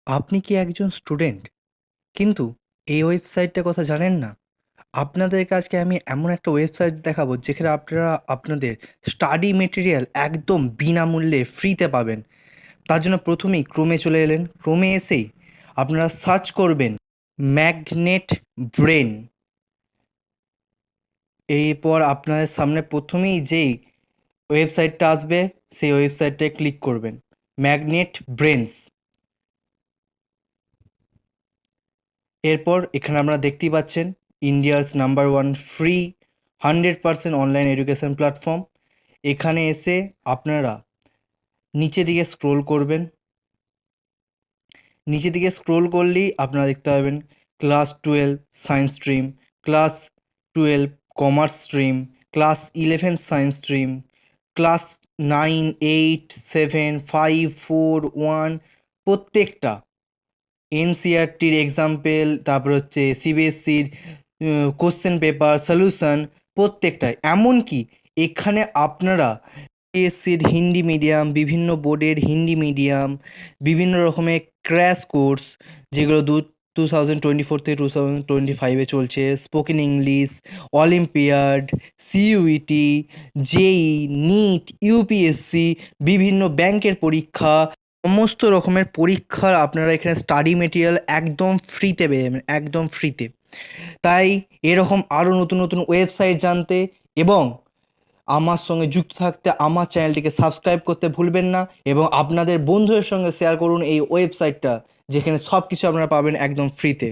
আপনি কি একজন স্টুডেন্ট কিন্তু এই ওয়েবসাইটটার কথা জানেন না? আপনাদেরকে আজকে আমি এমন একটা ওয়েবসাইট দেখাবো যেখানে আপনারা আপনাদের স্টাডি মেটেরিয়াল একদম বিনামূল্যে ফ্রিতে পাবেন। তার জন্য প্রথমেই ক্রোমে চলে এলেন। ক্রোমে এসেই আপনারা সার্চ করবেন ম্যাগনেট ব্রেন। এরপর আপনাদের সামনে প্রথমেই যেই ওয়েবসাইটটা আসবে সেই ওয়েবসাইটটায় ক্লিক করবেন, ম্যাগনেট ব্রেনস। এরপর এখানে আপনারা দেখতেই পাচ্ছেন India's number one free 100% online education platform. এখানে এসে আপনারা নিচে দিকে স্ক্রোল করবেন। নিচে দিকে স্ক্রোল করলেই আপনারা দেখতে পাবেন class 12 science stream, class 12 commerce stream, class 11 science stream, class 9, 8, 7, 5, 4, 1 প্রত্যেকটা এনসিইআরটির এক্সাম্পল, তারপর হচ্ছে সিবিএসসির কোশ্চেন পেপার সলিউশন প্রত্যেকটাই। এমনকি এখানে আপনারা পিএসসির হিন্দি মিডিয়াম, বিভিন্ন বোর্ডের হিন্দি মিডিয়াম, বিভিন্ন রকমের ক্র্যাশ কোর্স যেগুলো 2024 থেকে 2025-এ চলছে, স্পোকেন ইংলিশ, অলিম্পিয়াড, সিইউইটি, জেই, নিট, ইউপিএসসি, বিভিন্ন ব্যাংকের পরীক্ষা, সমস্ত রকমের পরীক্ষার আপনারা এখানে স্টাডি মেটেরিয়াল একদম ফ্রিতে পেয়ে যাবেন, একদম ফ্রিতে। তাই এরকম আরও নতুন নতুন ওয়েবসাইট জানতে এবং আমার সঙ্গে যুক্ত থাকতে আমার চ্যানেলটিকে সাবস্ক্রাইব করতে ভুলবেন না এবং আপনাদের বন্ধুদের সঙ্গে শেয়ার করুন এই ওয়েবসাইটটা, যেখানে সব কিছু আপনারা পাবেন একদম ফ্রিতে।